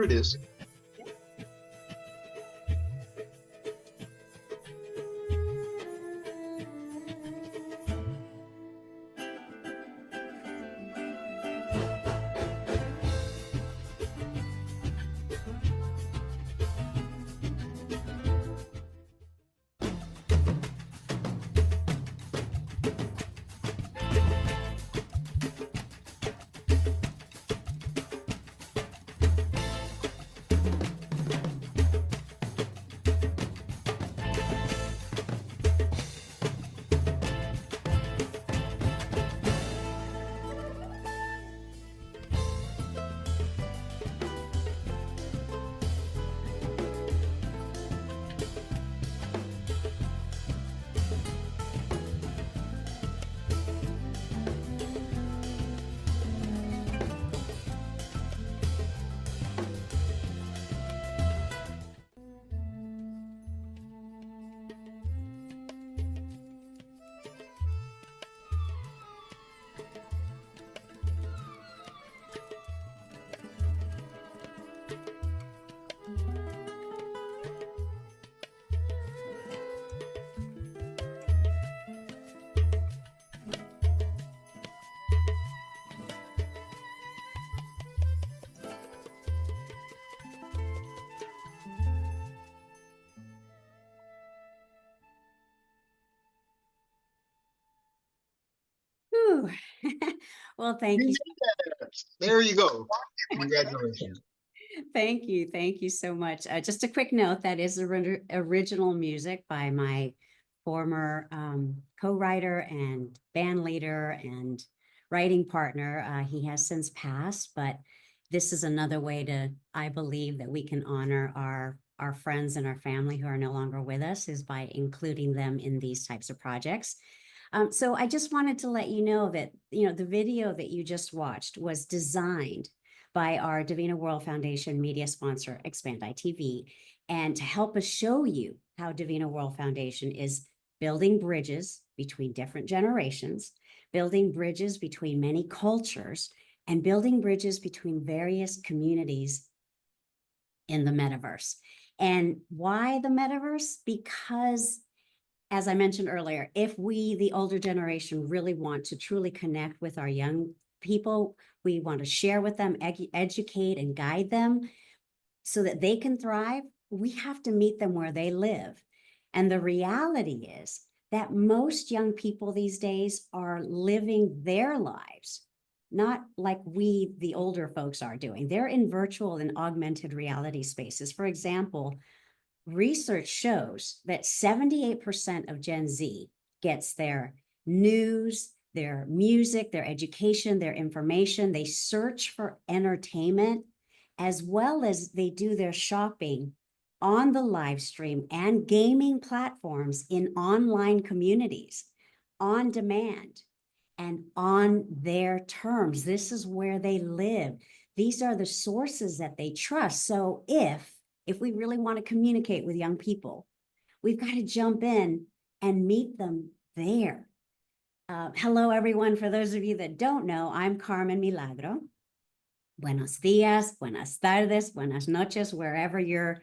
it is. Whew. Well, thank you. There you go. Congratulations. Thank you. Thank you so much. Just a quick note, that is original music by my former co-writer and band leader and writing partner. He has since passed, but this is another way to, I believe, that we can honor our friends and our family who are no longer with us, is by including them in these types of projects. So I just wanted to let you know that, the video that you just watched was designed by our Divina World Foundation media sponsor, Expand ITV, and to help us show you how Divina World Foundation is building bridges between different generations, building bridges between many cultures, and building bridges between various communities in the metaverse. And why the metaverse? Because, as I mentioned earlier, if we, the older generation, really want to truly connect with our young people, we want to share with them, educate and guide them so that they can thrive, we have to meet them where they live. And the reality is that most young people these days are living their lives, not like we, the older folks, are doing. They're in virtual and augmented reality spaces. For example, research shows that 78% of Gen Z gets their news, their music, their education, their information. They search for entertainment, as well as they do their shopping on the live stream and gaming platforms in online communities, on demand and on their terms. This is where they live. These are the sources that they trust. So if we really want to communicate with young people, we've got to jump in and meet them there. Hello, everyone. For those of you that don't know, I'm Carmen Milagro. Buenos dias, buenas tardes, buenas noches, wherever you're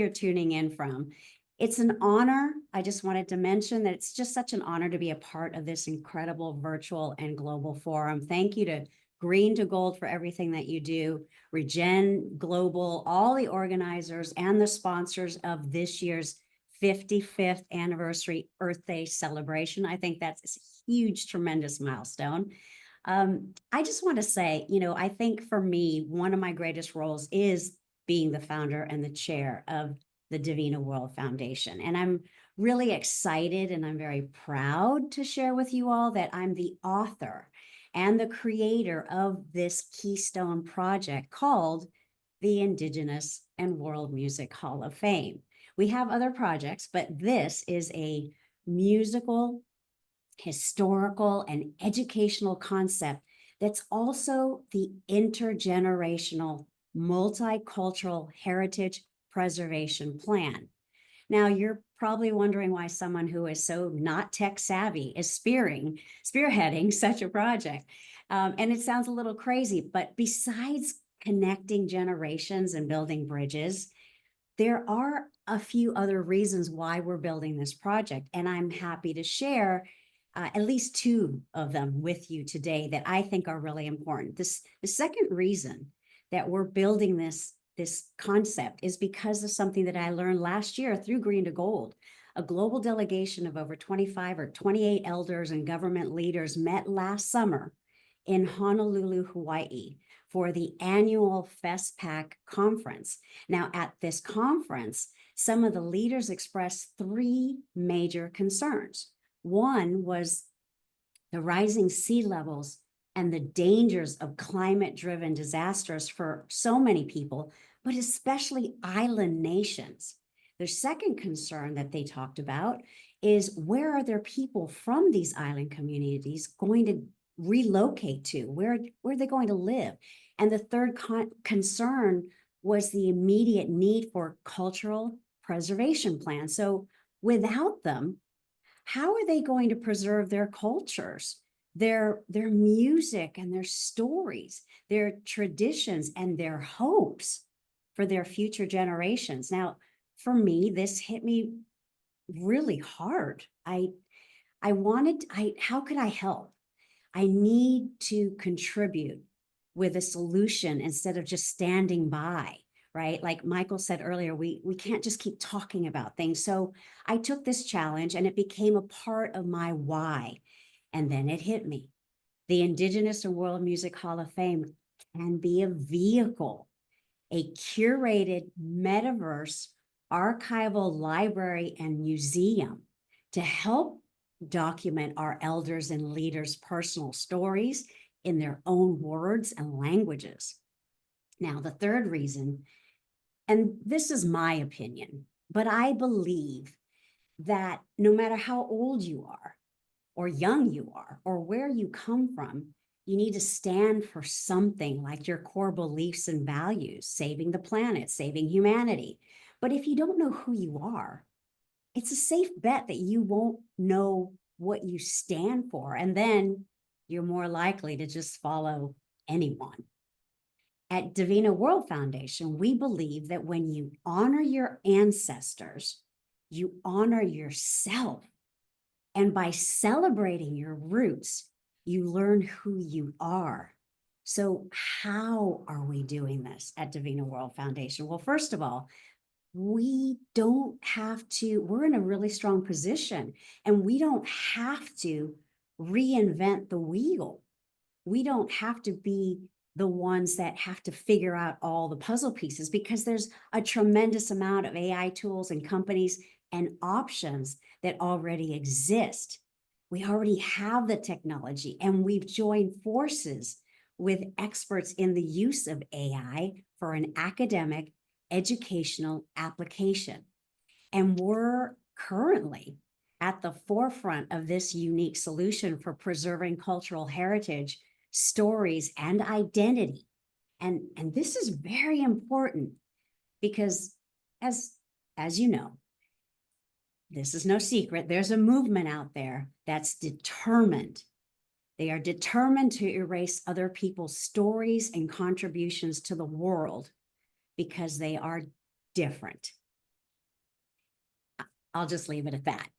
tuning in from. It's an honor. I just wanted to mention that it's just such an honor to be a part of this incredible virtual and global forum. Thank you to Green to Gold for everything that you do, Regen Global, all the organizers and the sponsors of this year's 55th anniversary Earth Day celebration. I think that's a huge, tremendous milestone. I just want to say, I think for me, one of my greatest roles is being the founder and the chair of the Divina World Foundation. And I'm really excited and I'm very proud to share with you all that I'm the author and the creator of this keystone project called the Indigenous and World Music Hall of Fame. We have other projects, but this is a musical, historical, and educational concept that's also the intergenerational, multicultural heritage preservation plan. Now, you're probably wondering why someone who is so not tech savvy is spearheading such a project. And it sounds a little crazy, but besides connecting generations and building bridges. There are a few other reasons why we're building this project, and I'm happy to share at least two of them with you today that I think are really important. The second reason that we're building this concept is because of something that I learned last year through Green to Gold. A global delegation of over 25 or 28 elders and government leaders met last summer in Honolulu, Hawaii, for the annual FESPAC conference. Now, at this conference, some of the leaders expressed three major concerns. One was the rising sea levels and the dangers of climate-driven disasters for so many people, but especially island nations. The second concern that they talked about is, where are their people from these island communities going to relocate to? Where are they going to live? And the third concern was the immediate need for cultural preservation plans. So without them, how are they going to preserve their cultures, their music and their stories, their traditions and their hopes for their future generations? Now, for me, this hit me really hard. How could I help? I need to contribute with a solution instead of just standing by, right? Like Michael said earlier, we can't just keep talking about things. So I took this challenge and it became a part of my why. And then it hit me. The Indigenous and World Music Hall of Fame can be a vehicle, a curated metaverse archival library and museum to help document our elders and leaders' personal stories in their own words and languages. Now, the third reason, and this is my opinion, but I believe that no matter how old you are, or young you are, or where you come from, you need to stand for something like your core beliefs and values, saving the planet, saving humanity. But if you don't know who you are, it's a safe bet that you won't know what you stand for. And then you're more likely to just follow anyone. At DIVINA World Foundation, we believe that when you honor your ancestors, you honor yourself. And by celebrating your roots, you learn who you are. So how are we doing this at DIVINA World Foundation? Well, first of all, we don't have to, we're in a really strong position, and we don't have to reinvent the wheel. We don't have to be the ones that have to figure out all the puzzle pieces, because there's a tremendous amount of AI tools and companies and options that already exist. We already have the technology, and we've joined forces with experts in the use of AI for an academic educational application. And we're currently at the forefront of this unique solution for preserving cultural heritage, stories, and identity. And this is very important because, as you know, this is no secret, there's a movement out there that's determined. They are determined to erase other people's stories and contributions to the world because they are different. I'll just leave it at that.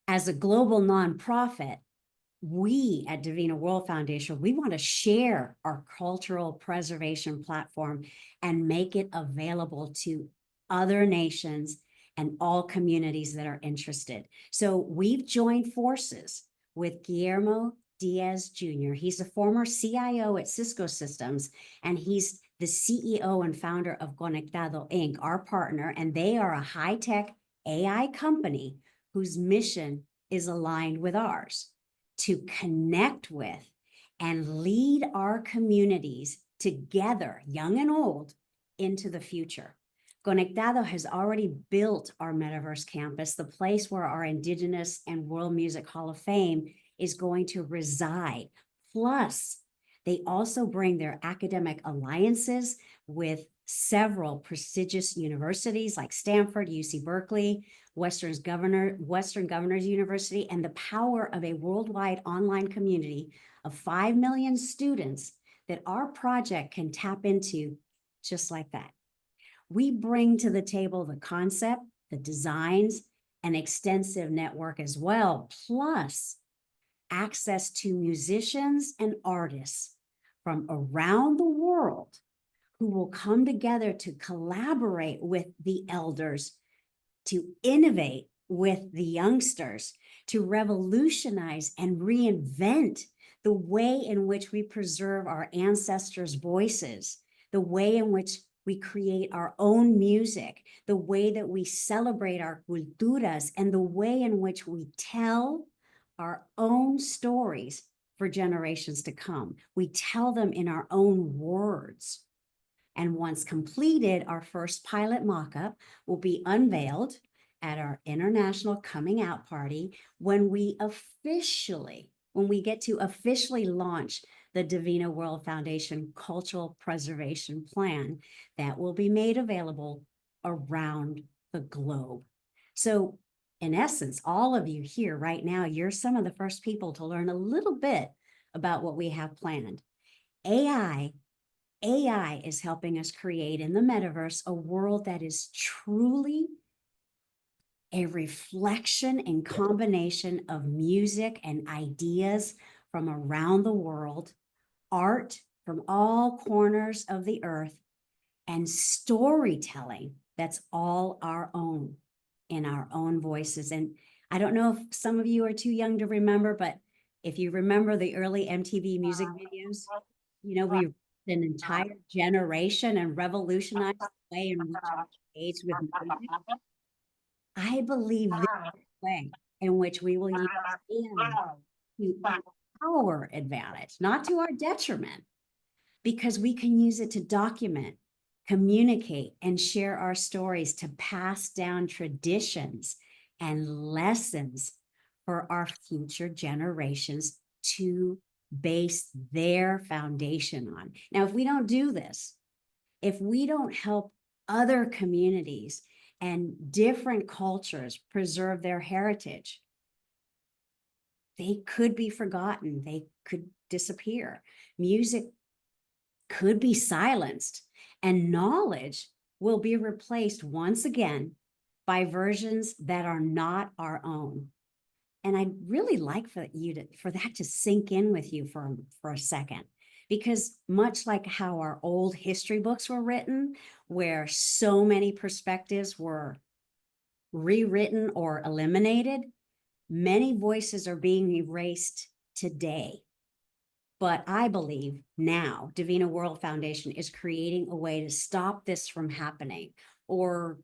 As a global nonprofit, we at DIVINA World Foundation, we want to share our cultural preservation platform and make it available to other nations and all communities that are interested. So we've joined forces with Guillermo Diaz Jr. He's a former CIO at Cisco Systems, and he's the CEO and founder of Conectado Inc., our partner, and they are a high-tech AI company whose mission is aligned with ours, to connect with and lead our communities together, young and old, into the future. Conectado has already built our metaverse campus, the place where our Indigenous and World Music Hall of Fame is going to reside. Plus, they also bring their academic alliances with several prestigious universities like Stanford, UC Berkeley, Western Governors University, and the power of a worldwide online community of 5 million students that our project can tap into just like that. We bring to the table the concept, the designs, an extensive network as well, plus access to musicians and artists from around the world who will come together to collaborate with the elders, to innovate with the youngsters, to revolutionize and reinvent the way in which we preserve our ancestors' voices, the way in which we create our own music, the way that we celebrate our culturas, and the way in which we tell our own stories for generations to come. We tell them in our own words. And once completed, our first pilot mock-up will be unveiled at our international coming out party when we get to officially launch the Divina World Foundation Cultural Preservation Plan that will be made available around the globe. So in essence, all of you here right now, you're some of the first people to learn a little bit about what we have planned. AI is helping us create in the metaverse a world that is truly a reflection and combination of music and ideas from around the world, art from all corners of the earth, and storytelling that's all our own in our own voices. And I don't know if some of you are too young to remember, but if you remember the early MTV music videos, we an entire generation and revolutionized the way in which we engage with music. I believe this way in which we will use AI to our advantage, not to our detriment, because we can use it to document, communicate, and share our stories, to pass down traditions and lessons for our future generations to base their foundation on. Now, if we don't do this, if we don't help other communities and different cultures preserve their heritage, they could be forgotten. They could disappear. Music could be silenced, and knowledge will be replaced once again by versions that are not our own. And I'd really like for that to sink in with you for a second, because much like how our old history books were written, where so many perspectives were rewritten or eliminated, many voices are being erased today. But I believe now Divina World Foundation is creating a way to stop this from happening, or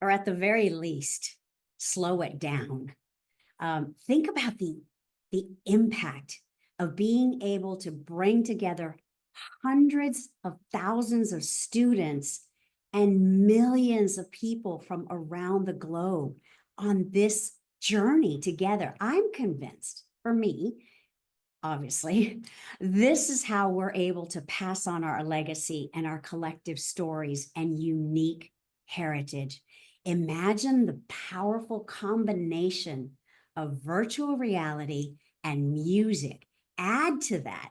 at the very least, slow it down. Think about the impact of being able to bring together hundreds of thousands of students and millions of people from around the globe on this journey together. I'm convinced, for me, obviously, this is how we're able to pass on our legacy and our collective stories and unique heritage. Imagine the powerful combination of virtual reality and music. Add to that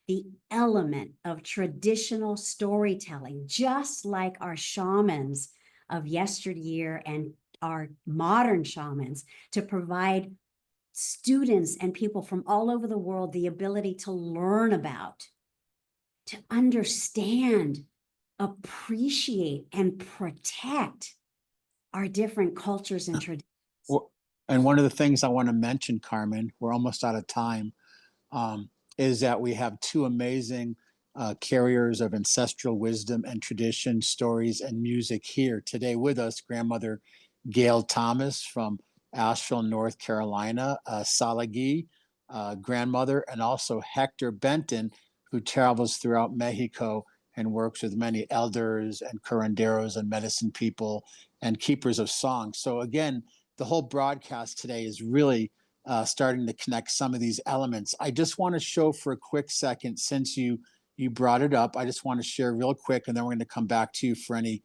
the element of traditional storytelling, just like our shamans of yesteryear and our modern shamans, to provide students and people from all over the world the ability to learn about, to understand, appreciate, and protect our different cultures and traditions. Well, and one of the things I want to mention, Carmen, we're almost out of time, is that we have two amazing carriers of ancestral wisdom and tradition, stories, and music here today with us. Grandmother Gail Thomas from Asheville, North Carolina, Salagi, grandmother, and also Hector Benton, who travels throughout Mexico and works with many elders and curanderos and medicine people and keepers of song. So again, the whole broadcast today is really starting to connect some of these elements. I just want to show for a quick second, since you brought it up, I just want to share real quick, and then we're going to come back to you for any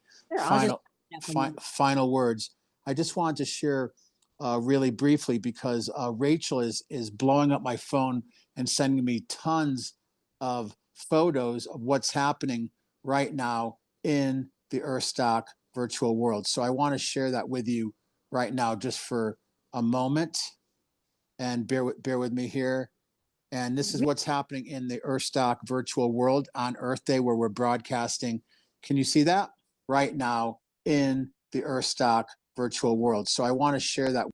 final words. I just wanted to share really briefly, because Rachel is blowing up my phone and sending me tons of photos of what's happening right now in the Earthstock virtual world. So I want to share that with you right now just for a moment, and bear with me here. And this is what's happening in the Earthstock virtual world on Earth Day, where we're broadcasting. Can you see that right now in the Earthstock virtual world? So I want to share that.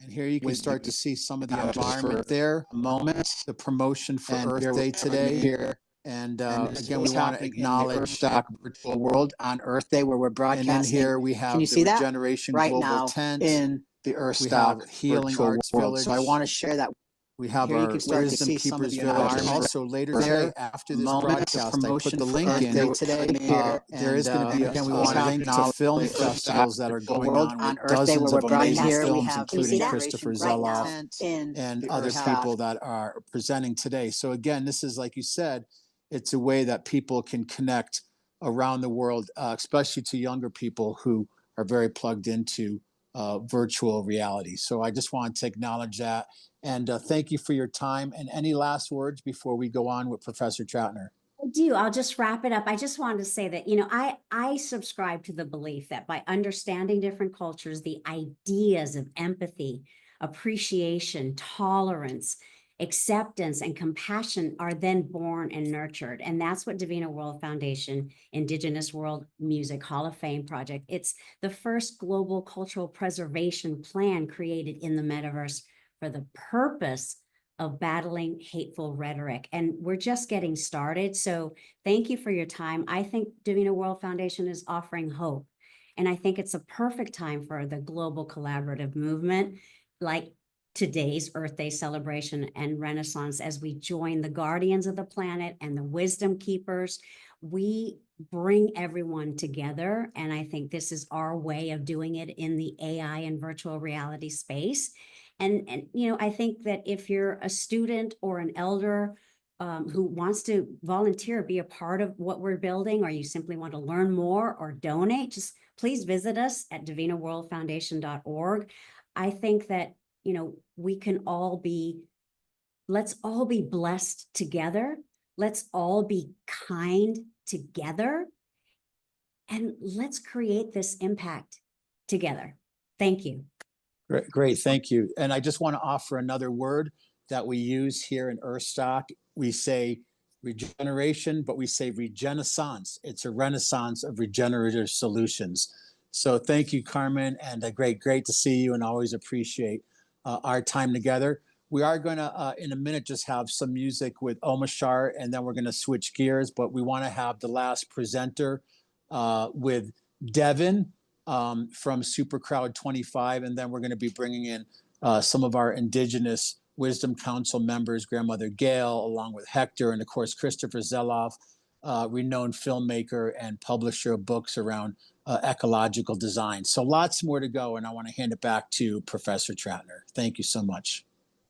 And here you can start to see some of the environment there. A moment, the promotion for Earth Day today here. And again, we want to acknowledge the virtual world on Earth Day, where we're broadcasting. And then here we have the Regeneration Global Tent in the Earthstock Healing Arts Village. So I want to share that. We have our Wisdom Keepers Village. Also later today, after this broadcast, I put the link in. There is going to be, again, we want to link to film festivals that are going on with dozens of amazing films, including Christopher Zeloff and other people that are presenting today. So again, this is, like you said, it's a way that people can connect around the world, especially to younger people who are very plugged into virtual reality. So I just want to acknowledge that. And thank you for your time. And any last words before we go on with Professor Tratner? I do. I'll just wrap it up. I just wanted to say that, I subscribe to the belief that by understanding different cultures, the ideas of empathy, appreciation, tolerance, acceptance, and compassion are then born and nurtured. And that's what Divina World Foundation, Indigenous World Music Hall of Fame project. It's the first global cultural preservation plan created in the metaverse for the purpose of battling hateful rhetoric. And we're just getting started. So thank you for your time. I think Divina World Foundation is offering hope. And I think it's a perfect time for the global collaborative movement, like today's Earth Day celebration and Renaissance, as we join the guardians of the planet and the wisdom keepers. We bring everyone together. And I think this is our way of doing it in the AI and virtual reality space. And I think that if you're a student or an elder who wants to volunteer, be a part of what we're building, or you simply want to learn more or donate, just please visit us at divinaworldfoundation.org. I think that, we can let's all be blessed together. Let's all be kind together. And let's create this impact together. Thank you. Great, thank you. And I just want to offer another word that we use here in Earthstock. We say regeneration, but we say regenaissance. It's a renaissance of regenerative solutions. So thank you, Carmen, and great to see you, and always appreciate our time together. We are going to, in a minute, just have some music with Omashar, and then we're going to switch gears, but we want to have the last presenter with Devin from Supercrowd 25, and then we're going to be bringing in some of our Indigenous Wisdom Council members, Grandmother Gail, along with Hector, and of course, Christopher Zeloff, renowned filmmaker and publisher of books around ecological design. So lots more to go, and I want to hand it back to Professor Tratner. Thank you so much.